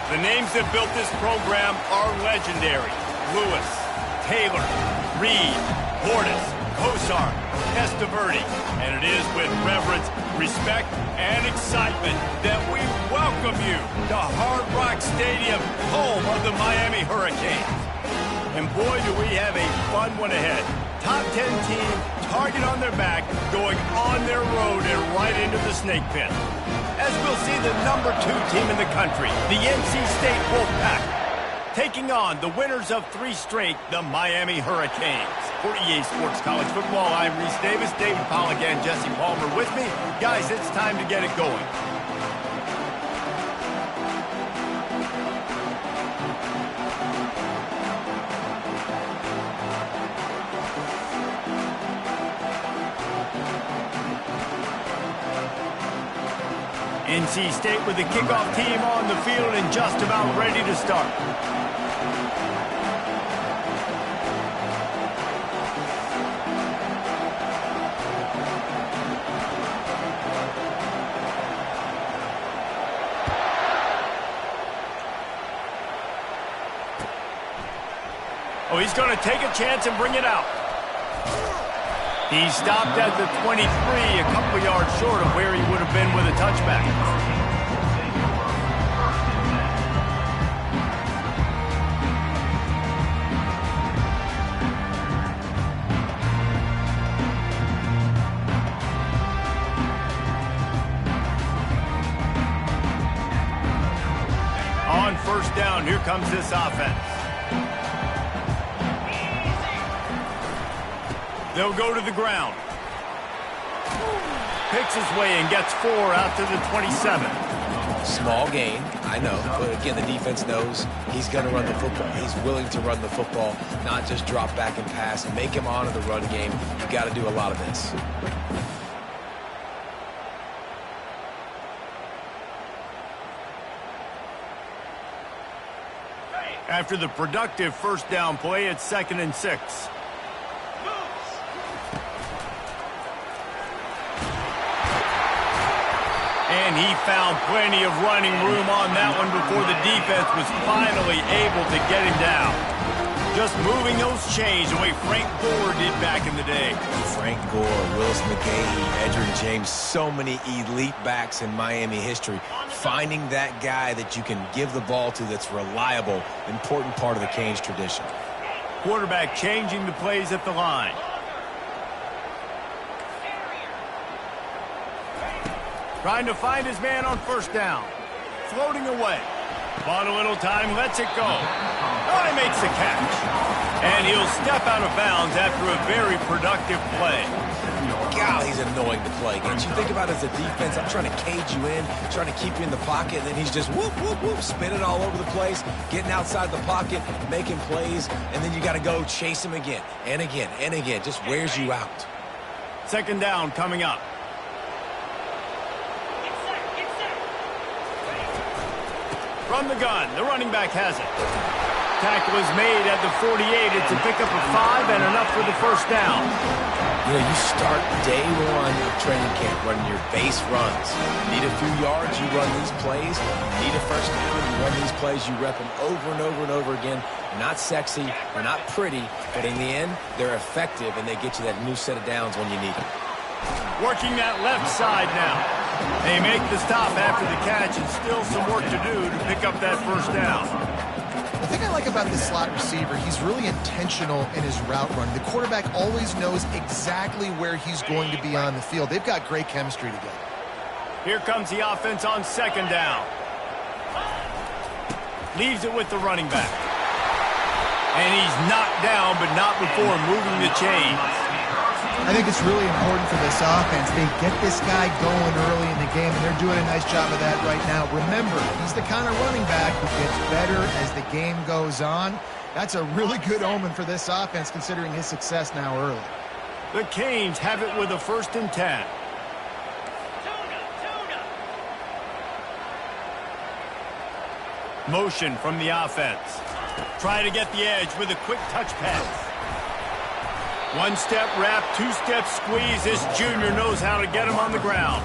The names that built this program are legendary. Lewis, Taylor, Reed, Portis, Kosar, Testaverde. And it is with reverence, respect, and excitement that we welcome you to Hard Rock Stadium, home of the Miami Hurricanes. And boy, do we have a fun one ahead. Top 10 team, target on their back, going on their road and right into the snake pit. As we'll see the number 2 team in the country, the NC State Wolfpack, taking on the winners of 3 straight, the Miami Hurricanes. For EA Sports College Football, I'm Reese Davis, David Pollack, and Jesse Palmer with me. Guys, it's time to get it going. NC State with the kickoff team on the field and just about ready to start. Oh, he's going to take a chance and bring it out. He stopped at the 23, a couple yards short of where he would have been with a touchback. On first down, here comes this offense. They'll go to the ground. Picks his way and gets 4 out to the 27. Small gain, I know. But again, the defense knows he's going to run the football. He's willing to run the football, not just drop back and pass and make him honor the run game. You've got to do a lot of this. After the productive first down play, it's 2nd and 6. And he found plenty of running room on that one before the defense was finally able to get him down. Just moving those chains the way Frank Gore did back in the day. Frank Gore, Willis McGahee, Edgerrin James, so many elite backs in Miami history. Finding that guy that you can give the ball to that's reliable, important part of the Canes tradition. Quarterback changing the plays at the line. Trying to find his man on first down. Floating away. Bought a little time, lets it go. Oh, he makes the catch. And he'll step out of bounds after a very productive play. God, he's annoying to play against. You think about it as a defense, I'm trying to cage you in, trying to keep you in the pocket, and then he's just whoop, whoop, whoop, spinning all over the place, getting outside the pocket, making plays, and then you got to go chase him again, and again, and again. Just wears you out. 2nd down coming up. From the gun, the running back has it. Tackle is made at the 48. It's a pickup of 5 and enough for the first down. You know, you start day 1 of training camp running your base runs. You need a few yards, you run these plays. You need a first down, you run these plays. You rep them over and over and over again. Not sexy, they're not pretty, but in the end, they're effective, and they get you that new set of downs when you need them. Working that left side now. They make the stop after the catch, and still some work to do to pick up that first down. The thing I like about this slot receiver, he's really intentional in his route run. The quarterback always knows exactly where he's going to be on the field. They've got great chemistry together. Here comes the offense on 2nd down. Leaves it with the running back. And he's knocked down, but not before moving the chains. I think it's really important for this offense. They get this guy going early in the game, and they're doing a nice job of that right now. Remember, he's the kind of running back who gets better as the game goes on. That's a really good omen for this offense, considering his success now early. The Canes have it with a 1st and 10. Motion from the offense. Try to get the edge with a quick touch pass. 1-step wrap, 2-step squeeze. This junior knows how to get him on the ground.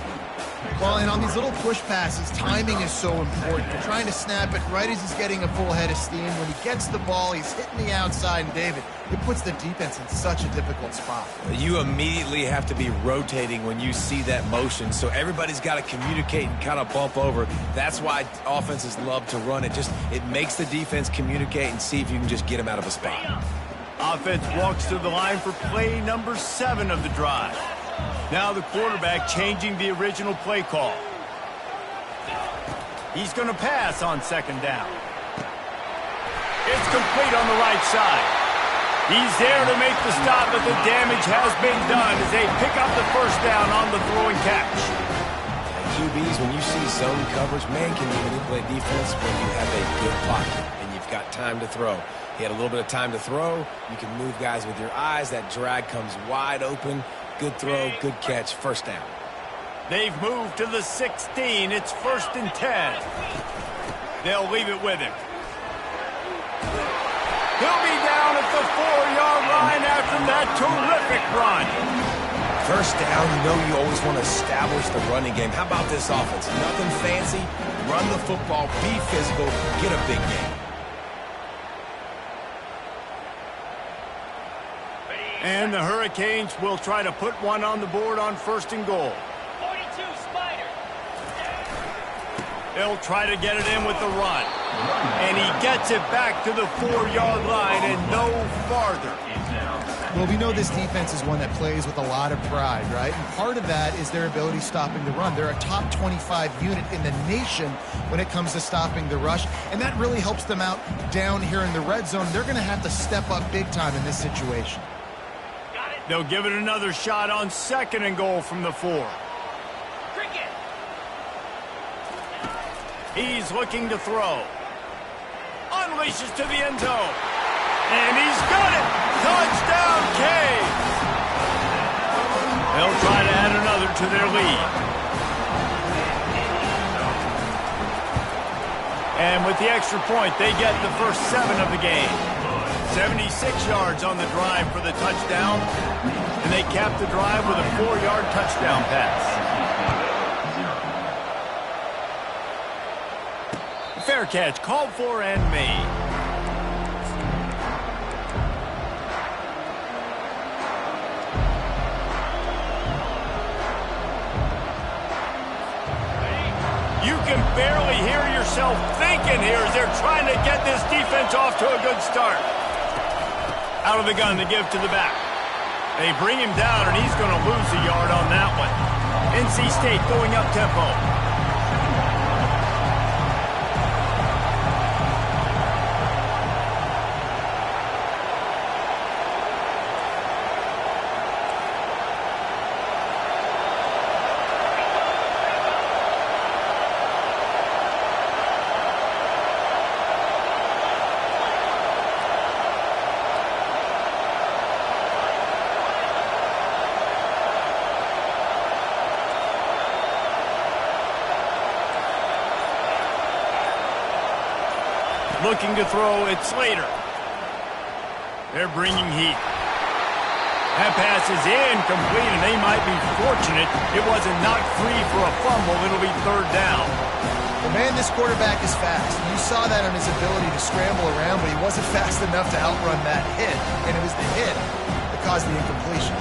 Well, and on these little push passes, timing is so important. You're trying to snap it right as he's getting a full head of steam. When he gets the ball, he's hitting the outside, and David, it puts the defense in such a difficult spot. You immediately have to be rotating when you see that motion, so everybody's got to communicate and kind of bump over. That's why offenses love to run it. It makes the defense communicate and see if you can just get him out of a spot. Offense walks to the line for play number 7 of the drive. Now the quarterback changing the original play call. He's going to pass on 2nd down. It's complete on the right side. He's there to make the stop, but the damage has been done as they pick up the 1st down on the throw and catch. QBs, when you see zone coverage, man, can you manipulate defense when you have a good pocket and you've got time to throw. He had a little bit of time to throw. You can move guys with your eyes. That drag comes wide open. Good throw, good catch, 1st down. They've moved to the 16. It's 1st and 10. They'll leave it with him. He'll be down at the 4-yard line after that terrific run. 1st down, you always want to establish the running game. How about this offense? Nothing fancy. Run the football, be physical, get a big game. And the Hurricanes will try to put one on the board on 1st and goal. 42 Spider. They'll try to get it in with the run. And he gets it back to the 4-yard line and no farther. Well, we know this defense is one that plays with a lot of pride, right? And part of that is their ability stopping the run. They're a top 25 unit in the nation when it comes to stopping the rush, and that really helps them out down here in the red zone. They're going to have to step up big time in this situation. They'll give it another shot on 2nd and goal from the 4. Cricket. He's looking to throw. Unleashes to the end zone. And he's got it! Touchdown, Canes! They'll try to add another to their lead. And with the extra point, they get the first 7 of the game. 76 yards on the drive for the touchdown, and they cap the drive with a 4-yard touchdown pass. Fair catch called for and made. You can barely hear yourself thinking here as they're trying to get this defense off to a good start. Out of the gun to give to the back. They bring him down, and he's going to lose a yard on that one. NC State going up tempo. Looking to throw, it's Slater. They're bringing heat. That pass is incomplete, and they might be fortunate it wasn't knocked free for a fumble. It'll be 3rd down. Well, man, this quarterback is fast. You saw that on his ability to scramble around, but he wasn't fast enough to outrun that hit, and it was the hit that caused the incompletion.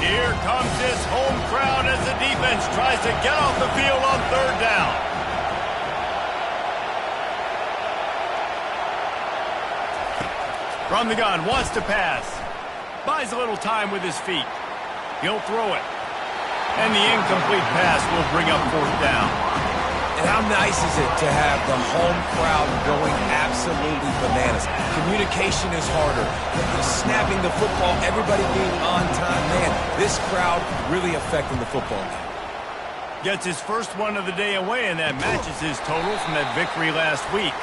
Here comes this home crowd as the defense tries to get off the field on 3rd down. From the gun, wants to pass. Buys a little time with his feet. He'll throw it. And the incomplete pass will bring up 4th down. And how nice is it to have the home crowd going absolutely bananas? Communication is harder. Snapping the football, everybody being on time. Man, this crowd really affecting the football game. Gets his first one of the day away, and that matches his total from that victory last week.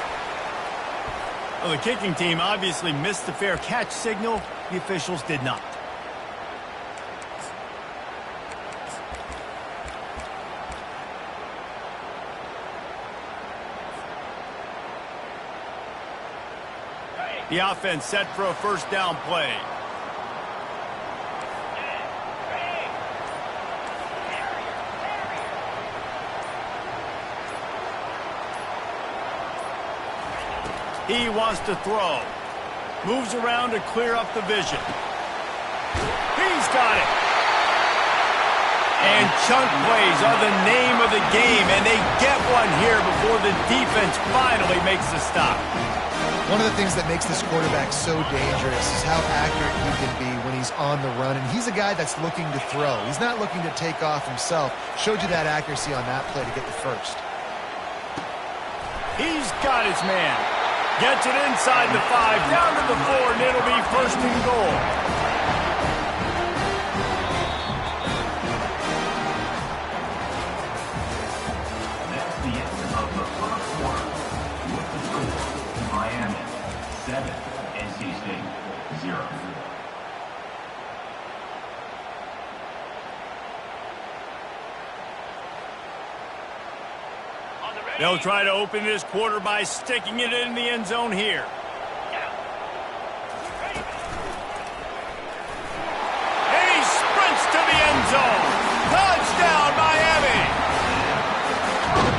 Well, the kicking team obviously missed the fair catch signal. The officials did not. The offense set for a first down play. He wants to throw. Moves around to clear up the vision. He's got it. And chunk plays are the name of the game, and they get one here before the defense finally makes the stop. One of the things that makes this quarterback so dangerous is how accurate he can be when he's on the run, and he's a guy that's looking to throw. He's not looking to take off himself. Showed you that accuracy on that play to get the first. He's got his man. Gets it inside the 5, down to the 4, and it'll be first and goal. That's the end of the first quarter. With the score, Miami 7, NC State 0. They'll try to open this quarter by sticking it in the end zone here. And he sprints to the end zone. Touchdown, Miami!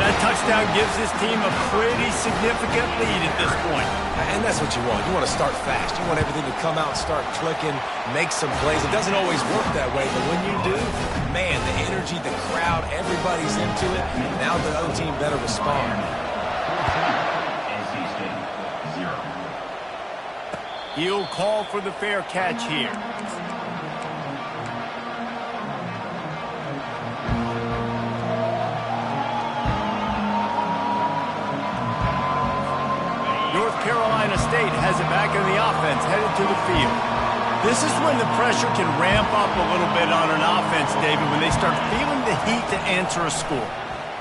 That touchdown gives his team a pretty significant lead at this point. And that's what you want. You want to start fast. You want everything to come out and start clicking, make some plays. It doesn't always work that way, but when you do, man, the energy, the crowd, everybody's into it. Now the other team better respond. NC State 0. He'll call for the fair catch here. North Carolina State has it back in the offense, headed to the field. This is when the pressure can ramp up a little bit on an offense, David, when they start feeling the heat to answer a score.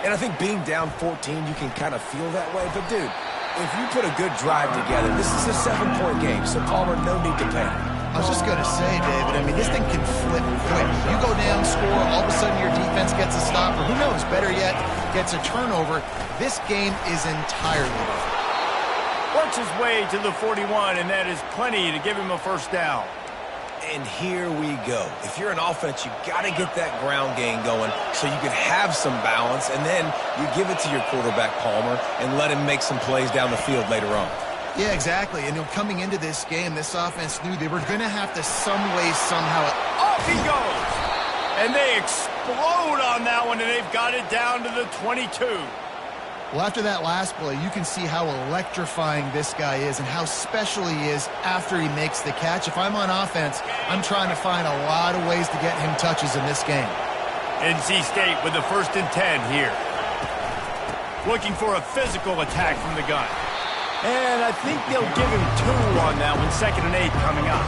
And I think being down 14, you can kind of feel that way. But, dude, if you put a good drive together, this is a 7-point game, so Palmer, no need to panic. I was just going to say, David, I mean, this thing can flip quick. You go down, score, all of a sudden your defense gets a stop, or who knows, better yet, gets a turnover. This game is entirely different. Works his way to the 41, and that is plenty to give him a first down. And here we go. If you're an offense, you got to get that ground game going so you can have some balance, and then you give it to your quarterback, Palmer, and let him make some plays down the field later on. Yeah, exactly. And coming into this game, this offense knew they were going to have to some way, somehow. Off he goes! And they explode on that one, and they've got it down to the 22. Well, after that last play, you can see how electrifying this guy is and how special he is after he makes the catch. If I'm on offense, I'm trying to find a lot of ways to get him touches in this game. NC State with the 1st and 10 here. Looking for a physical attack from the gun. And I think they'll give him 2 on that one, 2nd and 8 coming up.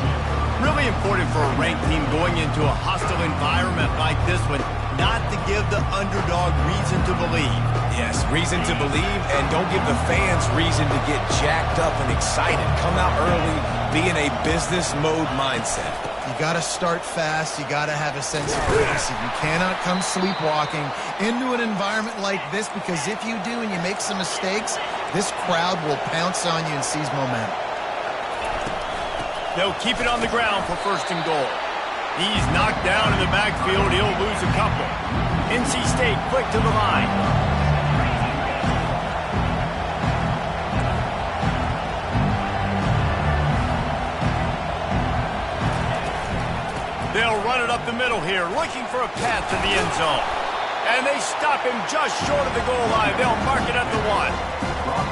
Really important for a ranked team going into a hostile environment like this one, not to give the underdog reason to believe. Yes, reason to believe, and don't give the fans reason to get jacked up and excited. Come out early, be in a business mode mindset. You got to start fast. You got to have a sense of urgency. You cannot come sleepwalking into an environment like this, because if you do and you make some mistakes, this crowd will pounce on you and seize momentum. They'll keep it on the ground for 1st and goal. He's knocked down in the backfield. He'll lose a couple. NC State quick to the line. They'll run it up the middle here, looking for a path to the end zone. And they stop him just short of the goal line. They'll mark it at the 1.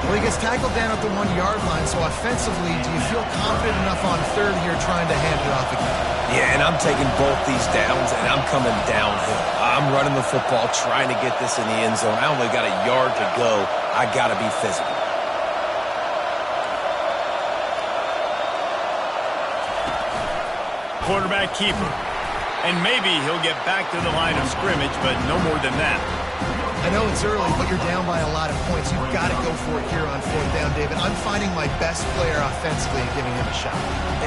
Well, he gets tackled down at the 1-yard line, so offensively, do you feel confident enough on 3rd here trying to hand it off again? Yeah, and I'm taking both these downs, and I'm coming downhill. I'm running the football, trying to get this in the end zone. I only got a yard to go. I got to be physical. Quarterback keeper. And maybe he'll get back to the line of scrimmage, but no more than that. I know it's early, but you're down by a lot of points. You've got to go for it here on 4th down, David. I'm finding my best player offensively and giving him a shot.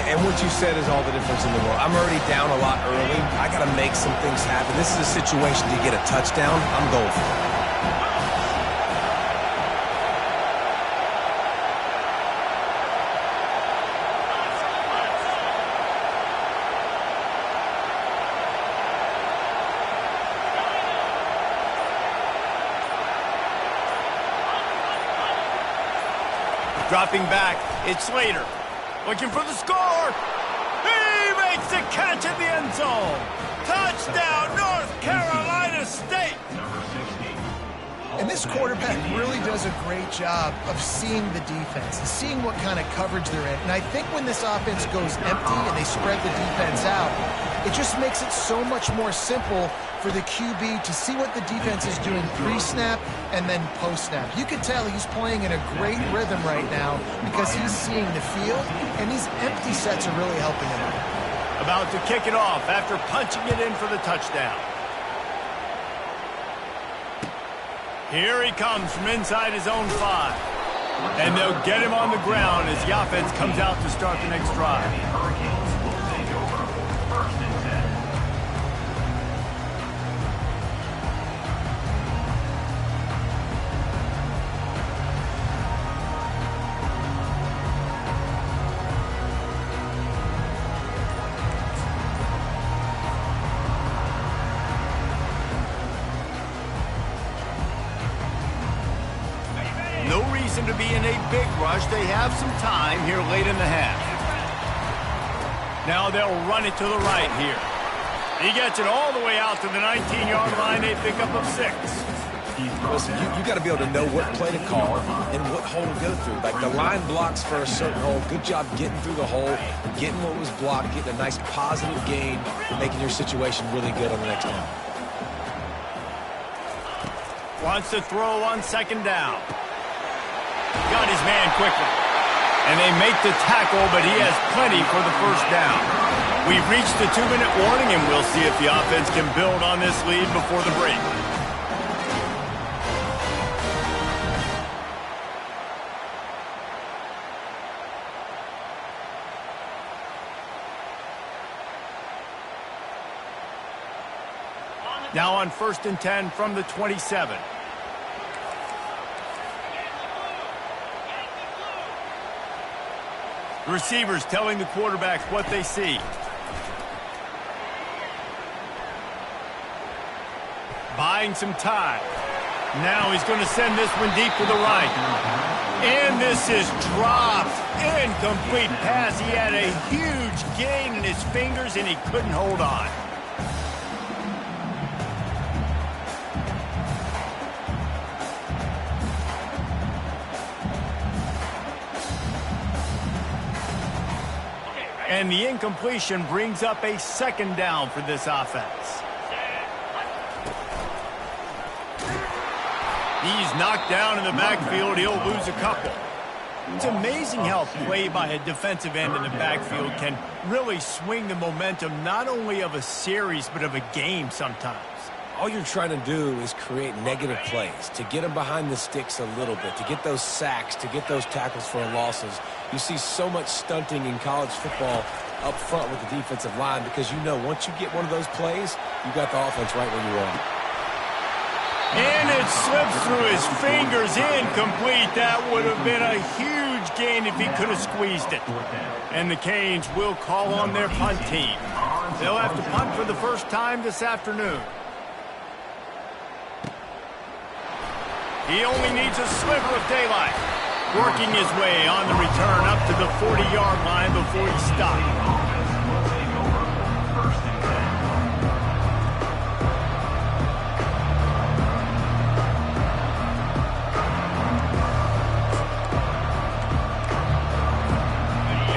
And what you said is all the difference in the world. I'm already down a lot early. I got to make some things happen. This is a situation to get a touchdown. I'm going for it. Dropping back, it's Slater. Looking for the score. He makes the catch in the end zone. Touchdown, North Carolina State. Number 60. And this quarterback really does a great job of seeing the defense and seeing what kind of coverage they're in. And I think when this offense goes empty and they spread the defense out, it just makes it so much more simple for the QB to see what the defense is doing pre-snap and then post-snap. You can tell he's playing in a great rhythm right now because he's seeing the field, and these empty sets are really helping him out. About to kick it off after punching it in for the touchdown. Here he comes from inside his own 5. And they'll get him on the ground as the offense comes out to start the next drive. Hurricanes will take over. 1st and 10. No reason to be in a big rush. They have some time here late in the half. Now they'll run it to the right here. He gets it all the way out to the 19-yard line. They pick up of 6. Listen, you got to be able to know what play to call and what hole to go through. Like the line blocks for a certain hole. Good job getting through the hole, getting what was blocked, getting a nice positive gain, making your situation really good on the next down. Wants to throw on 2nd down. Got his man quickly. And they make the tackle, but he has plenty for the 1st down. We've reached the 2-minute warning, and we'll see if the offense can build on this lead before the break. Now on 1st and 10 from the 27. The receivers telling the quarterbacks what they see. Buying some time. Now he's going to send this one deep to the right. And this is dropped. Incomplete pass. He had a huge gain in his fingers and he couldn't hold on. And the incompletion brings up a 2nd down for this offense. He's knocked down in the backfield. He'll lose a couple. It's amazing how play by a defensive end in the backfield can really swing the momentum not only of a series but of a game sometimes. All you're trying to do is create negative plays, to get them behind the sticks a little bit, to get those sacks, to get those tackles for losses. You see so much stunting in college football up front with the defensive line because you know once you get one of those plays, you got the offense right where you want. And it slips through his fingers, incomplete. That would have been a huge gain if he could have squeezed it. And the Canes will call on their punt team. They'll have to punt for the 1st time this afternoon. He only needs a sliver of daylight. Working his way on the return up to the 40-yard line before he stopped.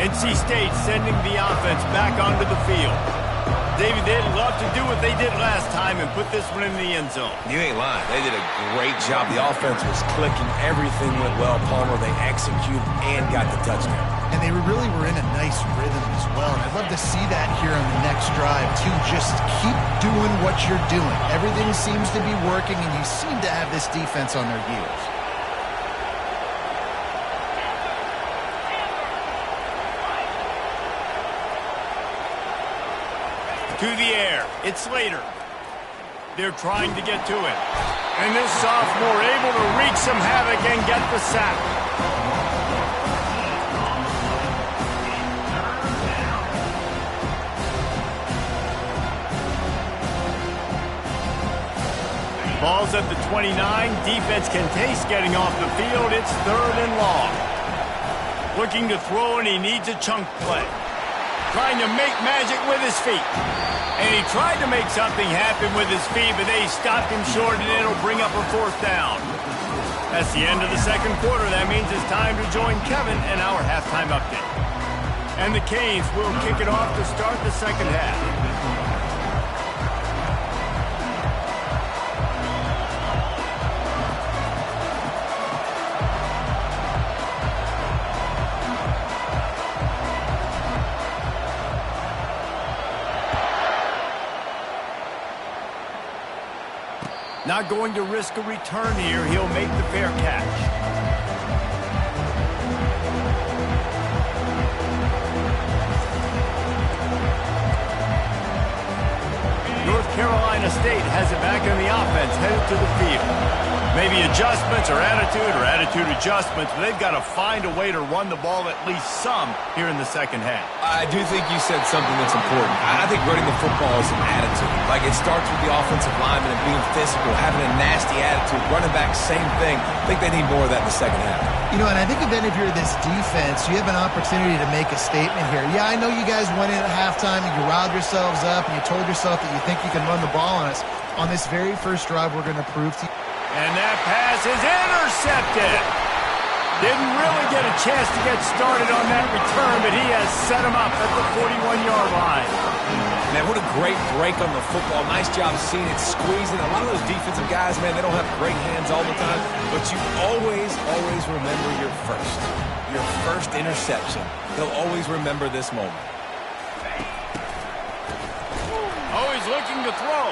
NC State sending the offense back onto the field. David, they'd love to do what they did last time and put this one in the end zone. You ain't lying. They did a great job. The offense was clicking. Everything went well. Palmer, they executed and got the touchdown. And they really were in a nice rhythm as well. And I'd love to see that here on the next drive, too. Just keep doing what you're doing. Everything seems to be working, and you seem to have this defense on their heels. To the air, it's Slater. They're trying to get to him. And this sophomore able to wreak some havoc and get the sack. Ball's at the 29. Defense can taste getting off the field. It's 3rd and long. Looking to throw, and he needs a chunk play. Trying to make magic with his feet. And he tried to make something happen with his feet, but they stopped him short, and it'll bring up a 4th down. That's the end of the second quarter. That means it's time to join Kevin in our halftime update. And the Canes will kick it off to start the second half. Not going to risk a return here. He'll make the fair catch. North Carolina State has it back in the offense, headed to the field. Maybe adjustments or attitude adjustments, but they've got to find a way to run the ball at least some here in the second half. I do think you said something that's important. I think running the football is an attitude. Like, it starts with the offensive lineman and being physical, having a nasty attitude. Running back, same thing. I think they need more of that in the second half. You know, and I think if any of you're this defense, you have an opportunity to make a statement here. Yeah, I know you guys went in at halftime and you riled yourselves up and you told yourself that you think you can run the ball on us. On this very first drive, we're going to prove to you. And that pass is intercepted. Didn't really get a chance to get started on that return, but he has set him up at the 41-yard line. Man, what a great break on the football. Nice job seeing it, squeezing. A lot of those defensive guys, man, they don't have great hands all the time, but you always remember your first interception. They'll always remember this moment. Always looking to throw.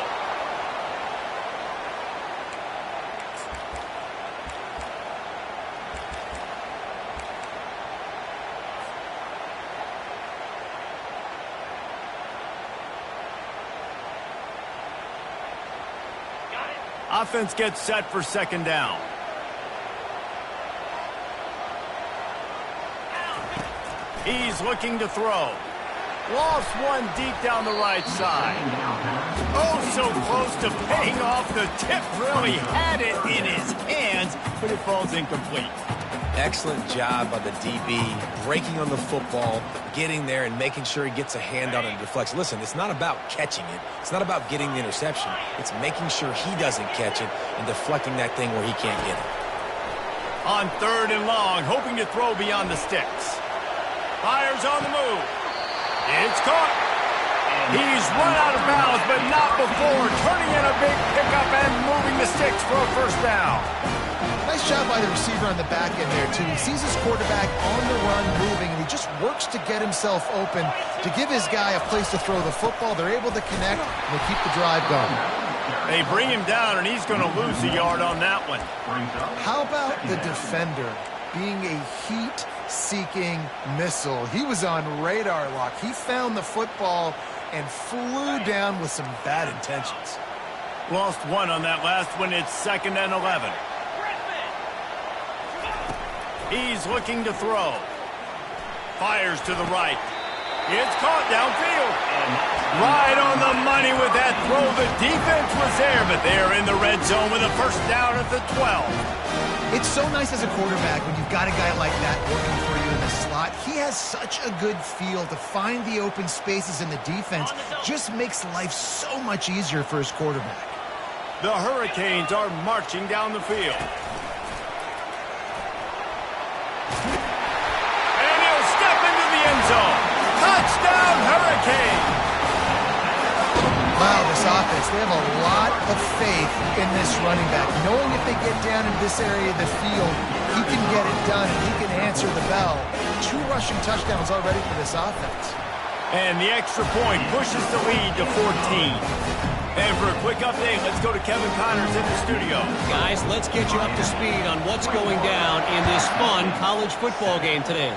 Offense gets set for second down. He's looking to throw. Lost one deep down the right side. Oh, so close to paying off. The tip really had it in his hands, but it falls incomplete. Excellent job by the DB, breaking on the football, getting there and making sure he gets a hand on it and deflects. Listen, it's not about catching it. It's not about getting the interception. It's making sure he doesn't catch it and deflecting that thing where he can't get it. On 3rd and long, hoping to throw beyond the sticks. Fires on the move. It's caught. He's run out of bounds, but not before turning in a big pickup and moving the sticks for a first down. Nice job by the receiver on the back end there, too. He sees his quarterback on the run moving, and he just works to get himself open to give his guy a place to throw the football. They're able to connect, and they keep the drive going. They bring him down, and he's going to lose a yard on that one. How about the defender being a heat-seeking missile? He was on radar lock. He found the football and flew down with some bad intentions. Lost one on that last one. It's 2nd and 11. He's looking to throw. Fires to the right. It's caught downfield. Right on the money with that throw. The defense was there, but they're in the red zone with a first down at the 12. It's so nice as a quarterback when you've got a guy like that working for you in the slot. He has such a good feel to find the open spaces in the defense. Just makes life so much easier for his quarterback. The Hurricanes are marching down the field. And he'll step into the end zone. Touchdown, Hurricane! Wow, this offense, they have a lot of faith in this running back. Knowing if they get down in this area of the field, he can get it done and he can answer the bell. 2 rushing touchdowns already for this offense. And the extra point pushes the lead to 14. And for a quick update, let's go to Kevin Connors in the studio. Guys, let's get you up to speed on what's going down in this fun college football game today.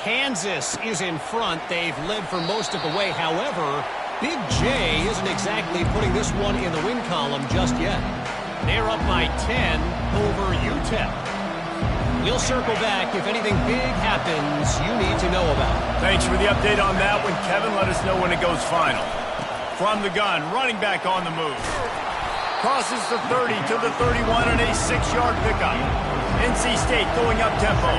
Kansas is in front. They've led for most of the way. However, Big J isn't exactly putting this one in the win column just yet. They're up by 10 over UTEP. We'll circle back if anything big happens you need to know about. Thanks for the update on that one, Kevin. Let us know when it goes final. From the gun, running back on the move. Crosses the 30 to the 31 and a 6-yard pickup. NC State going up tempo.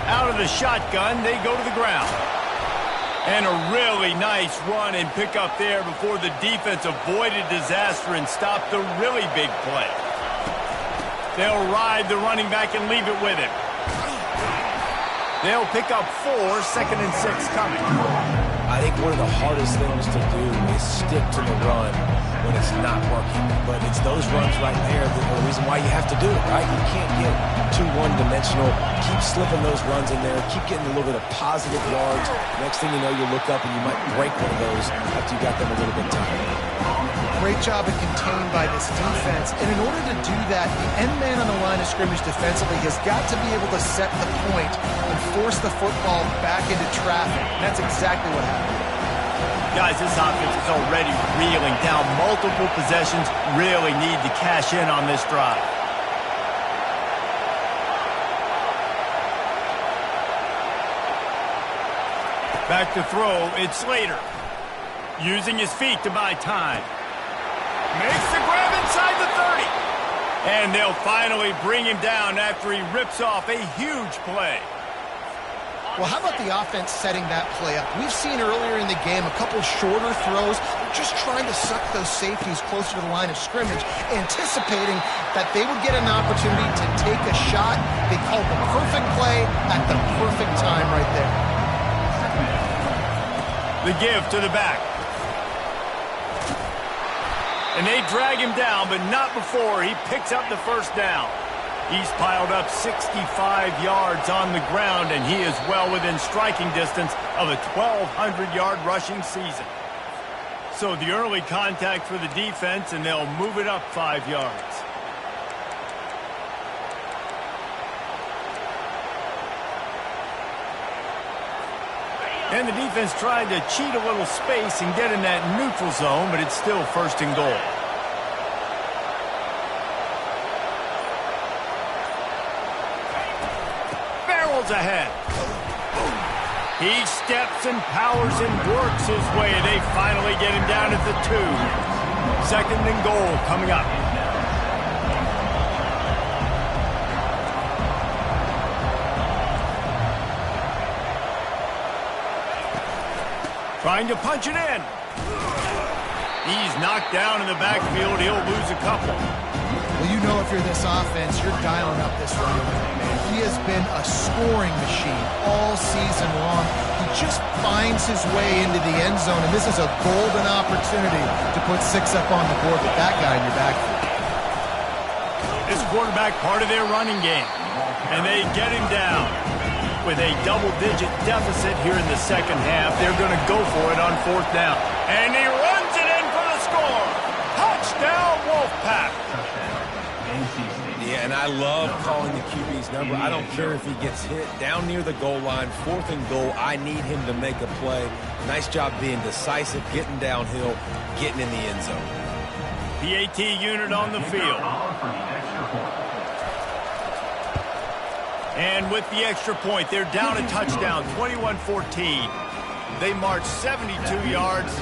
Out of the shotgun, they go to the ground. And a really nice run and pick up there before the defense avoided disaster and stopped the really big play. They'll ride the running back and leave it with him. They'll pick up 4, 2nd and 6 coming. I think one of the hardest things to do is stick to the run when it's not working. But it's those runs right there that are the reason why you have to do it, right? You can't get too one-dimensional. Keep slipping those runs in there. Keep getting a little bit of positive yards. Next thing you know, you look up and you might break one of those after you got them a little bit tired. Great job at contained by this defense. And in order to do that, the end man on the line of scrimmage defensively has got to be able to set the point and force the football back into traffic. And that's exactly what happened. Guys, this offense is already reeling down multiple possessions. Really need to cash in on this drive. Back to throw, it's Slater. Using his feet to buy time. Makes the grab inside the 30. And they'll finally bring him down after he rips off a huge play. Well, how about the offense setting that play up? We've seen earlier in the game a couple shorter throws. They're just trying to suck those safeties closer to the line of scrimmage, anticipating that they would get an opportunity to take a shot. They called the perfect play at the perfect time right there. The give to the back. And they drag him down, but not before he picks up the first down. He's piled up 65 yards on the ground, and he is well within striking distance of a 1,200-yard rushing season. So the early contact for the defense, and they'll move it up 5 yards. And the defense tried to cheat a little space and get in that neutral zone, but it's still 1st and goal. Barrels ahead. He steps and powers and works his way. They finally get him down at the 2. 2nd and goal coming up. Trying to punch it in. He's knocked down in the backfield. He'll lose a couple. Well, you know if you're this offense, you're dialing up this running back, man. He has been a scoring machine all season long. He just finds his way into the end zone, and this is a golden opportunity to put 6 up on the board with that guy in your backfield. This quarterback part of their running game, and they get him down. With a double-digit deficit here in the second half, they're going to go for it on 4th down. And he runs it in for the score. Touchdown, Wolfpack. Yeah, and I love calling the QB's number. I don't care if he gets hit down near the goal line, 4th and goal. I need him to make a play. Nice job being decisive, getting downhill, getting in the end zone. PAT unit on the field. And with the extra point, they're down a touchdown, 21-14. They march 72 yards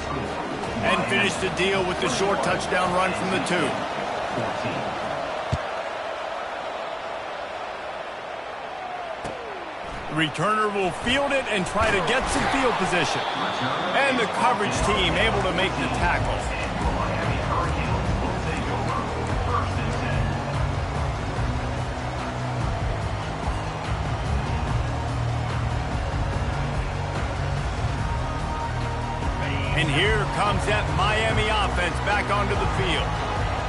and finish the deal with the short touchdown run from the 2. The returner will field it and try to get some field position. And the coverage team able to make the tackle. And here comes that Miami offense back onto the field.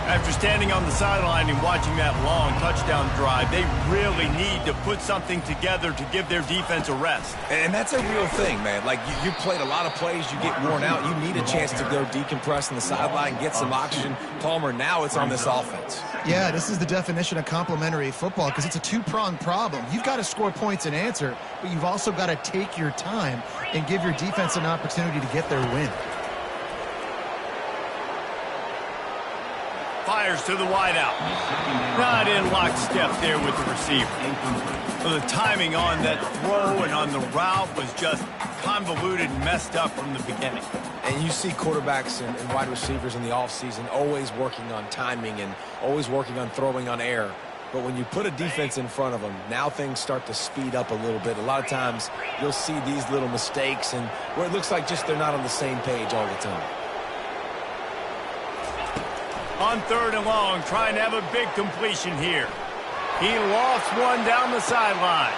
After standing on the sideline and watching that long touchdown drive, they really need to put something together to give their defense a rest. And that's a real thing, man. Like, you played a lot of plays, you get worn out. You need a chance to go decompress on the sideline, get some oxygen. Palmer, now it's on this offense. Yeah, this is the definition of complementary football because it's a two-pronged problem. You've got to score points and answer, but you've also got to take your time and give your defense an opportunity to get their win. Fires to the wideout. Not in lockstep there with the receiver. So the timing on that throw and on the route was just convoluted and messed up from the beginning. And you see quarterbacks and wide receivers in the offseason always working on timing and always working on throwing on air. But when you put a defense in front of them, now things start to speed up a little bit. A lot of times you'll see these little mistakes and where it looks like just they're not on the same page all the time. On 3rd and long, trying to have a big completion here. He lost one down the sideline.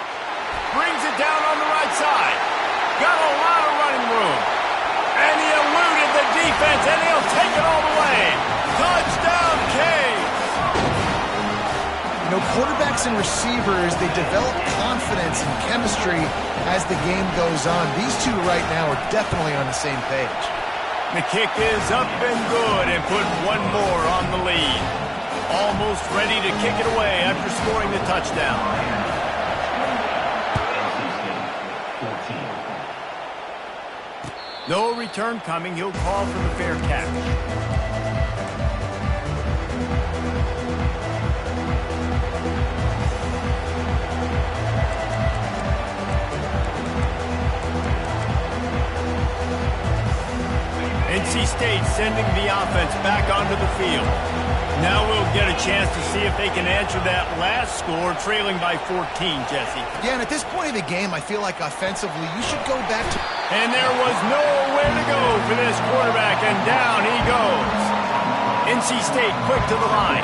Brings it down on the right side. Got a lot of running room. And he eluded the defense, and he'll take it all the way. Touchdown, Canes! You know, quarterbacks and receivers, they develop confidence and chemistry as the game goes on. These two right now are definitely on the same page. The kick is up and good and put one more on the lead. Almost ready to kick it away after scoring the touchdown. No return coming. He'll call for the fair catch. NC State sending the offense back onto the field. Now we'll get a chance to see if they can answer that last score, trailing by 14, Jesse. Yeah, and at this point of the game, I feel like offensively, you should go back to... And there was nowhere to go for this quarterback, and down he goes. NC State quick to the line.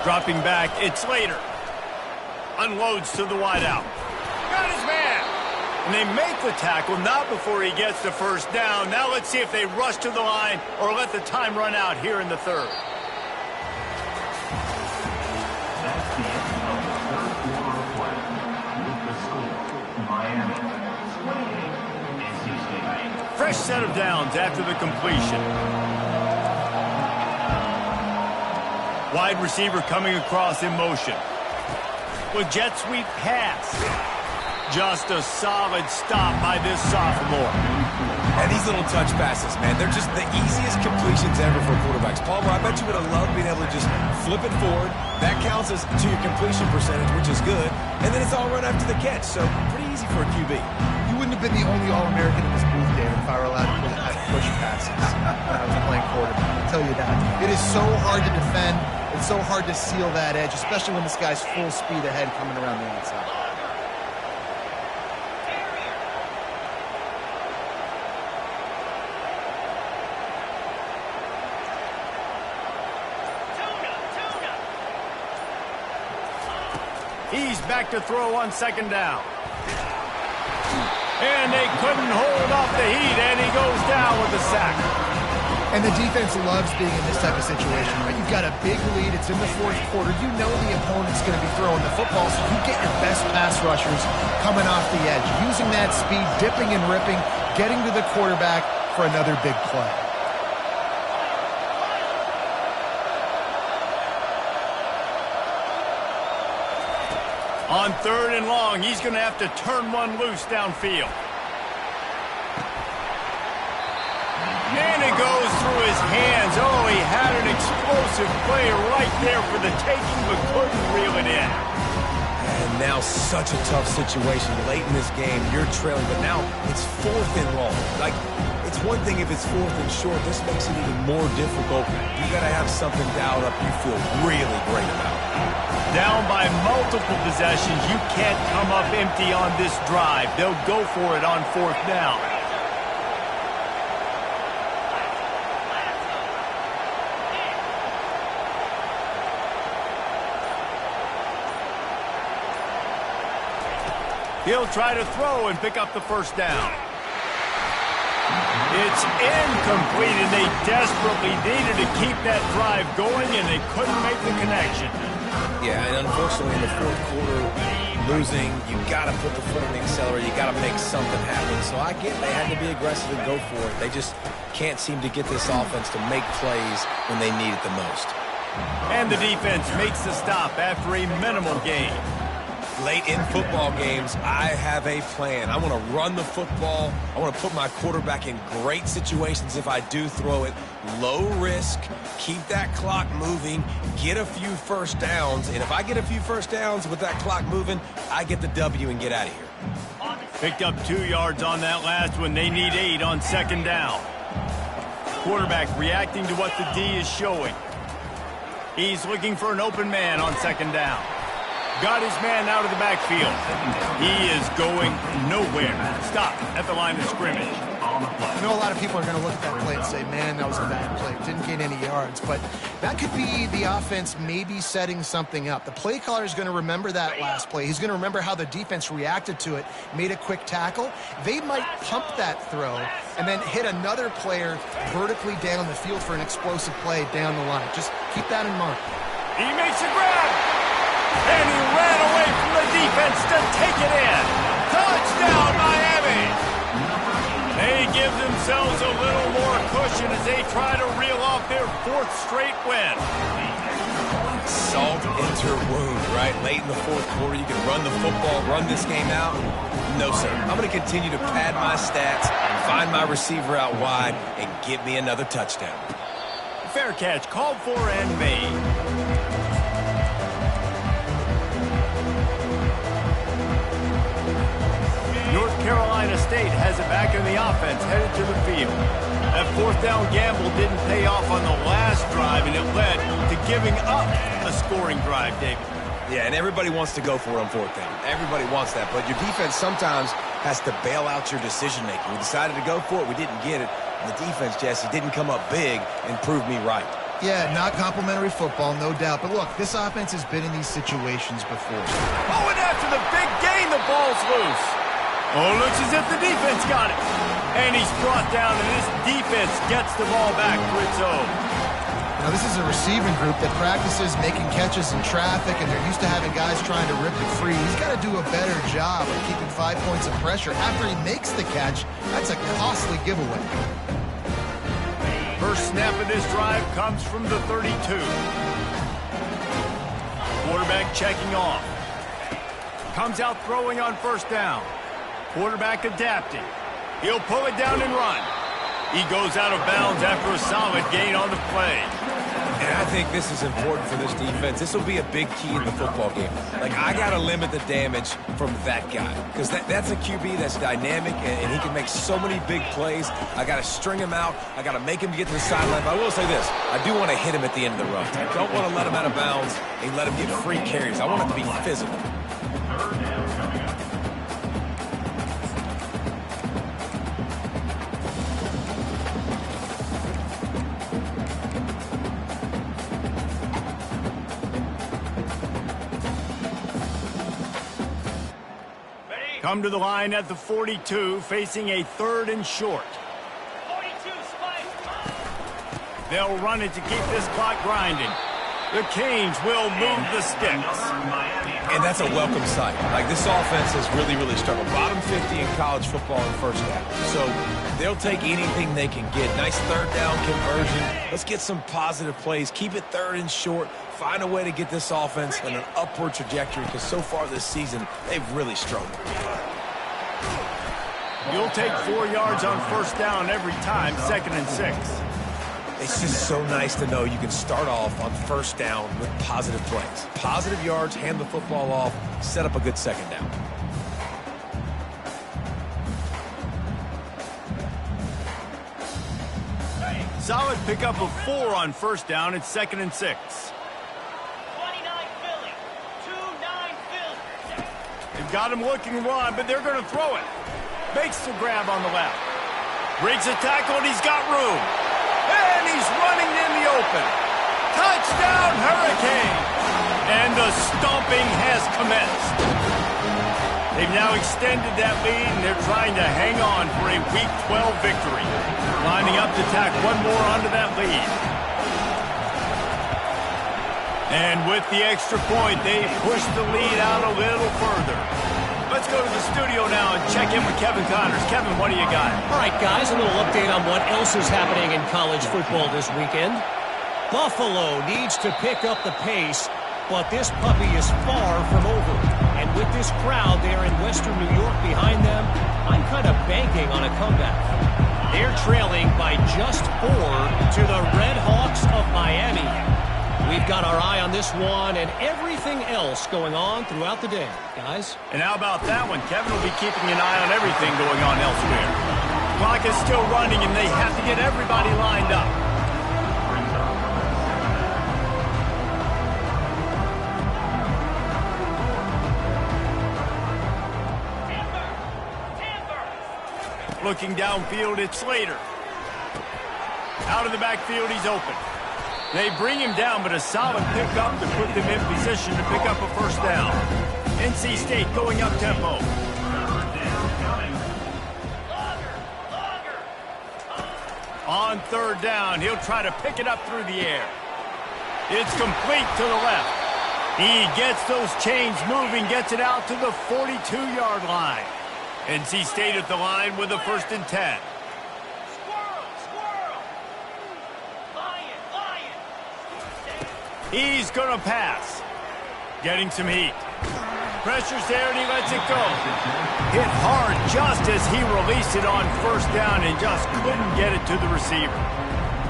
Dropping back, it's Slater. Unloads to the wideout. Got his man. And they make the tackle, not before he gets the first down. Now let's see if they rush to the line or let the time run out here in the 3rd. That's the end of the 3rd quarter of play. With the score, Miami 28, NC State. Fresh set of downs after the completion. Wide receiver coming across in motion. With jet sweep pass. Just a solid stop by this sophomore. And these little touch passes, man, they're just the easiest completions ever for quarterbacks. Palmer, I bet you would have loved being able to just flip it forward. That counts as to your completion percentage, which is good. And then it's all run after the catch, so pretty easy for a QB. You wouldn't have been the only All-American in this booth, David, if I were allowed to push passes when I was playing quarterback. I'll tell you that. It is so hard to defend. It's so hard to seal that edge, especially when this guy's full speed ahead coming around the outside. He's back to throw on 2nd down. And they couldn't hold off the heat, and he goes down with the sack. And the defense loves being in this type of situation, right? You've got a big lead. It's in the 4th quarter. You know the opponent's going to be throwing the football, so you get your best pass rushers coming off the edge, using that speed, dipping and ripping, getting to the quarterback for another big play. On 3rd and long, he's going to have to turn one loose downfield. And it goes through his hands. Oh, he had an explosive play right there for the taking, but couldn't reel it in. And now such a tough situation. Late in this game, you're trailing, but now it's 4th and long. Like, it's one thing if it's 4th and short. This makes it even more difficult. You got to have something dialed up you feel really great about. Down by multiple possessions, you can't come up empty on this drive. They'll go for it on 4th down. He'll try to throw and pick up the first down. It's incomplete, and they desperately needed to keep that drive going, and they couldn't make the connection. Yeah, and unfortunately in the 4th quarter, losing, you got to put the foot on the accelerator. You got to make something happen. So I get they had to be aggressive and go for it. They just can't seem to get this offense to make plays when they need it the most. And the defense makes the stop after a minimal gain. Late in football games, I have a plan. I want to run the football. I want to put my quarterback in great situations if I do throw it. Low risk, keep that clock moving, get a few first downs. And if I get a few first downs with that clock moving, I get the W and get out of here. Picked up 2 yards on that last one. They need 8 on second down. Quarterback reacting to what the D is showing. He's looking for an open man on second down. Got his man out of the backfield. He is going nowhere. Stop at the line of scrimmage. I know a lot of people are going to look at that play and say, man, that was a bad play. Didn't gain any yards. But that could be the offense maybe setting something up. The play caller is going to remember that last play. He's going to remember how the defense reacted to it, made a quick tackle. They might pump that throw and then hit another player vertically down the field for an explosive play down the line. Just keep that in mind. He makes a grab. And he ran away from the defense to take it in. Touchdown, Miami. They give themselves a little more cushion as they try to reel off their 4th straight win. Salt into wound, right? Late in the 4th quarter, you can run the football, run this game out. No, sir. I'm going to continue to pad my stats, find my receiver out wide, and get me another touchdown. Fair catch, called for and made. North Carolina State has it back in the offense, headed to the field. That 4th down gamble didn't pay off on the last drive, and it led to giving up a scoring drive, David. Yeah, and everybody wants to go for it on 4th down. Everybody wants that, but your defense sometimes has to bail out your decision-making. We decided to go for it. We didn't get it. And the defense, Jesse, didn't come up big and prove me right. Yeah, not complimentary football, no doubt. But look, this offense has been in these situations before. Oh, and after the big gain, the ball's loose. Oh, looks as if the defense got it. And he's brought down, and this defense gets the ball back for its own. Now, this is a receiving group that practices making catches in traffic, and they're used to having guys trying to rip it free. He's got to do a better job of keeping 5 points of pressure. After he makes the catch, that's a costly giveaway. First snap of this drive comes from the 32. Quarterback checking off. Comes out throwing on first down. Quarterback adapting. He'll pull it down and run. He goes out of bounds after a solid gain on the play. And I think this is important for this defense. This will be a big key in the football game. Like, I got to limit the damage from that guy. Because that's a QB that's dynamic, and he can make so many big plays. I got to string him out. I got to make him get to the sideline. But I will say this. I do want to hit him at the end of the run. I don't want to let him out of bounds and let him get free carries. I want it to be physical. Come to the line at the 42, facing a 3rd and short. 42, spike. They'll run it to keep this clock grinding. The Canes will move the sticks. And that's a welcome sight. Like, this offense has really, really struggled. Bottom 50 in college football in first half. So they'll take anything they can get. Nice 3rd down conversion. Let's get some positive plays. Keep it 3rd and short. Find a way to get this offense in an upward trajectory, because so far this season, they've really struggled. You'll take 4 yards on first down every time, 2nd and 6. It's just so nice to know you can start off on first down with positive plays. Positive yards, hand the football off, set up a good 2nd down. Solid pickup of 4 on first down. It's 2nd and 6. 29 Philly. 2-9 Philly. They've got him looking run, but they're going to throw it. Makes the grab on the left. Breaks a tackle, and he's got room. And he's running in the open. Touchdown, Hurricane! And the stomping has commenced. They've now extended that lead, and they're trying to hang on for a Week 12 victory. Lining up to tack one more onto that lead. And with the extra point, they push the lead out a little further. Let's go to the studio now and check in with Kevin Connors. Kevin, what do you got? All right, guys, a little update on what else is happening in college football this weekend. Buffalo needs to pick up the pace, but this puppy is far from over. And with this crowd there in Western New York behind them, I'm kind of banking on a comeback. They're trailing by just 4 to the Red Hawks of Miami. We've got our eye on this one and everything else going on throughout the day, guys. And how about that one? Kevin will be keeping an eye on everything going on elsewhere. Clock is still running, and they have to get everybody lined up. Looking downfield, it's Slater. Out of the backfield, he's open. They bring him down, but a solid pickup to put them in position to pick up a first down. NC State going up tempo. On third down, he'll try to pick it up through the air. It's complete to the left. He gets those chains moving, gets it out to the 42-yard line. NC State at the line with a 1st and 10. Squirrel! Lion! He's going to pass. Getting some heat. Pressure's there, and he lets it go. Hit hard just as he released it on first down and just couldn't get it to the receiver.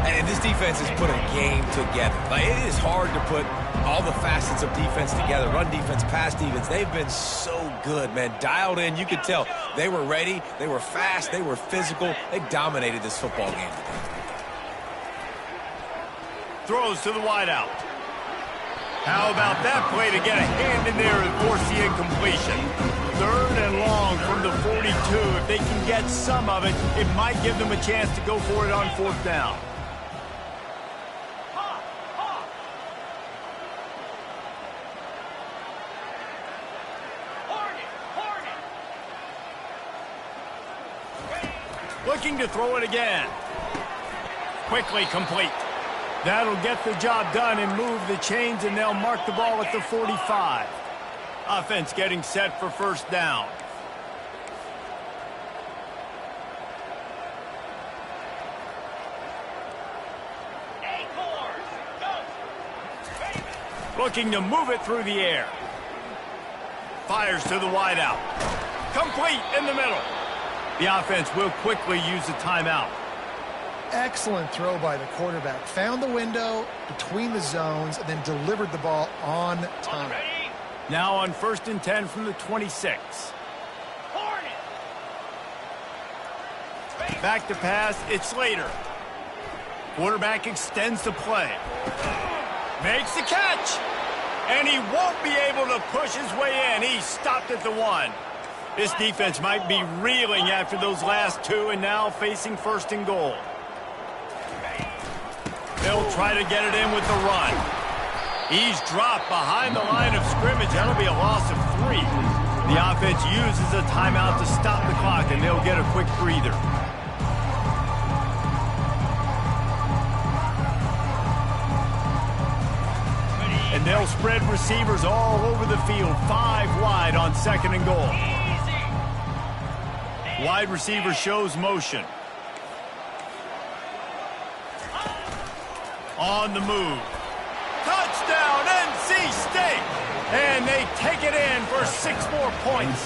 And this defense has put a game together. Like, it is hard to put all the facets of defense together. Run defense, pass defense. They've been so good, man. Dialed in. You could tell they were ready. They were fast. They were physical. They dominated this football game today. Throws to the wideout. How about that play to get a hand in there and force the incompletion? 3rd and long from the 42. If they can get some of it, it might give them a chance to go for it on 4th down. Looking to throw it again. Quickly complete. That'll get the job done and move the chains, and they'll mark the ball at the 45. Offense getting set for first down. Looking to move it through the air. Fires to the wideout. Complete in the middle. The offense will quickly use a timeout. Excellent throw by the quarterback. Found the window between the zones and then delivered the ball on time. Now on 1st and 10 from the 26. Back to pass, it's Slater. Quarterback extends the play. Makes the catch. And he won't be able to push his way in. He stopped at the 1. This defense might be reeling after those last 2 and now facing 1st and goal. They'll try to get it in with the run. He's dropped behind the line of scrimmage. That'll be a loss of 3. The offense uses a timeout to stop the clock, and they'll get a quick breather. And they'll spread receivers all over the field, 5 wide on 2nd and goal. Wide receiver shows motion. On the move. Touchdown, NC State! And they take it in for 6 more points.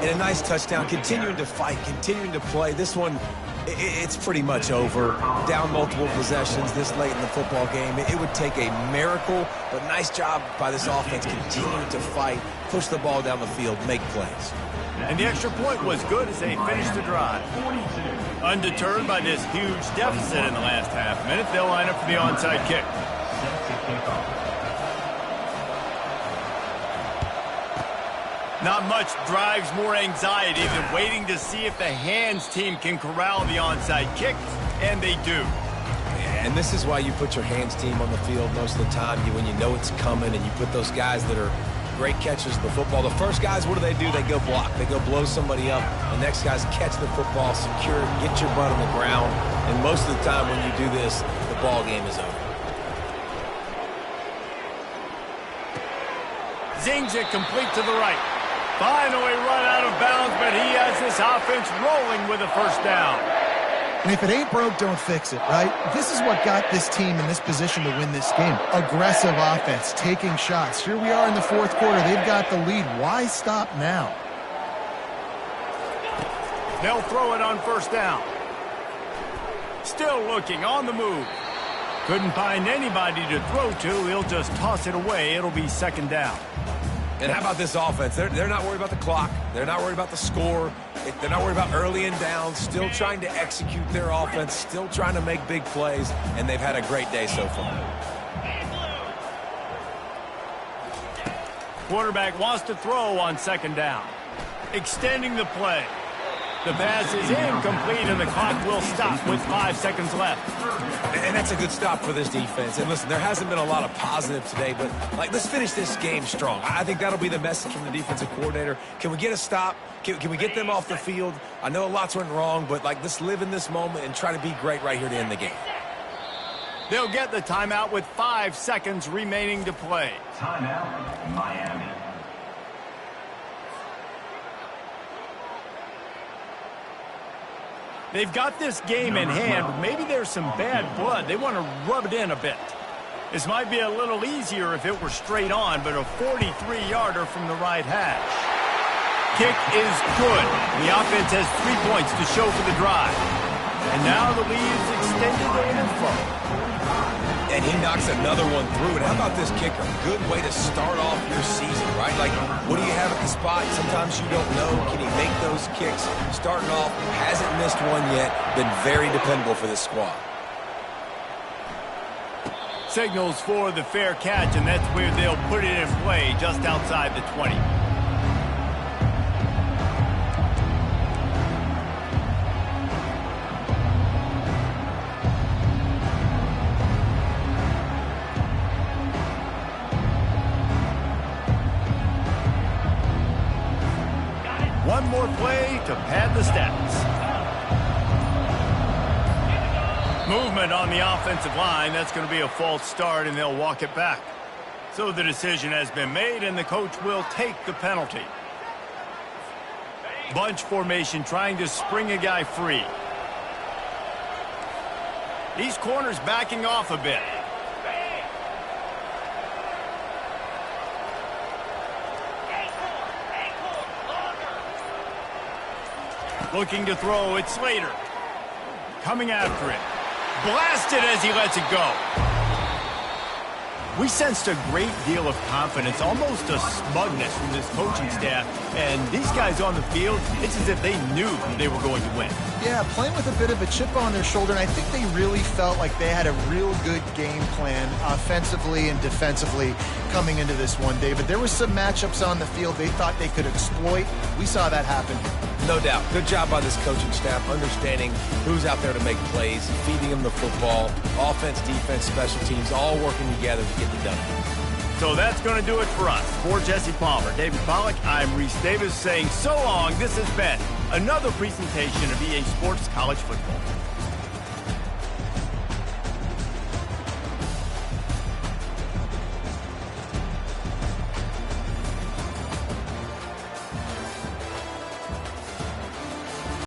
And a nice touchdown, continuing to fight, continuing to play. This one, it's pretty much over. Down multiple possessions this late in the football game. It would take a miracle, but nice job by this offense continuing to fight, push the ball down the field, make plays. And the extra point was good as they finished the drive. Undeterred by this huge deficit in the last half minute, they'll line up for the onside kick. Not much drives more anxiety than waiting to see if the hands team can corral the onside kick, and they do. And this is why you put your hands team on the field most of the time, when you know it's coming, and you put those guys that are great catchers of the football. The first guys, what do? They go block. They go blow somebody up. The next guys catch the football, secure, get your butt on the ground. And most of the time when you do this, the ball game is over. Zings it complete to the right. Finally run out of bounds, but he has this offense rolling with a first down. And if it ain't broke, don't fix it, right? This is what got this team in this position to win this game. Aggressive offense, taking shots. Here we are in the fourth quarter. They've got the lead. Why stop now? They'll throw it on first down. Still looking on the move. Couldn't find anybody to throw to. He'll just toss it away. It'll be second down. And how about this offense? They're not worried about the clock. They're not worried about the score. They're not worried about early and down. Still trying to execute their offense. Still trying to make big plays. And they've had a great day so far. Quarterback wants to throw on second down. Extending the play. The pass is incomplete, and the clock will stop with 5 seconds left. And that's a good stop for this defense. And listen, there hasn't been a lot of positive today, but let's finish this game strong. I think that'll be the message from the defensive coordinator. Can we get a stop? Can we get them off the field? I know lots went wrong, but let's live in this moment and try to be great right here to end the game. They'll get the timeout with 5 seconds remaining to play. Timeout, Miami. They've got this game in hand. Maybe there's some bad blood. They want to rub it in a bit. This might be a little easier if it were straight on, but a 43-yarder from the right hash. Kick is good. The offense has 3 points to show for the drive. And now the lead is extended to info. And he knocks another one through. And how about this kicker? Good way to start off your season, right? What do you have at the spot? Sometimes you don't know. Can he make those kicks? Starting off, hasn't missed one yet. Been very dependable for this squad. Signals for the fair catch, and that's where they'll put it in play just outside the 20. One more play to pad the stats. Movement on the offensive line. That's going to be a false start, and they'll walk it back. So the decision has been made, and the coach will take the penalty. Bunch formation trying to spring a guy free. These corners backing off a bit. Looking to throw, it's Slater. Coming after it. Blasted as he lets it go. We sensed a great deal of confidence, almost a smugness from this coaching staff. And these guys on the field, it's as if they knew they were going to win. Yeah, playing with a bit of a chip on their shoulder, and I think they really felt like they had a real good game plan offensively and defensively coming into this one, David. There were some matchups on the field they thought they could exploit. We saw that happen. No doubt. Good job by this coaching staff, understanding who's out there to make plays, feeding them the football, offense, defense, special teams, all working together to get it done. So that's going to do it for us. For Jesse Palmer, David Pollack, I'm Reese Davis saying so long. This has been another presentation of EA Sports College Football.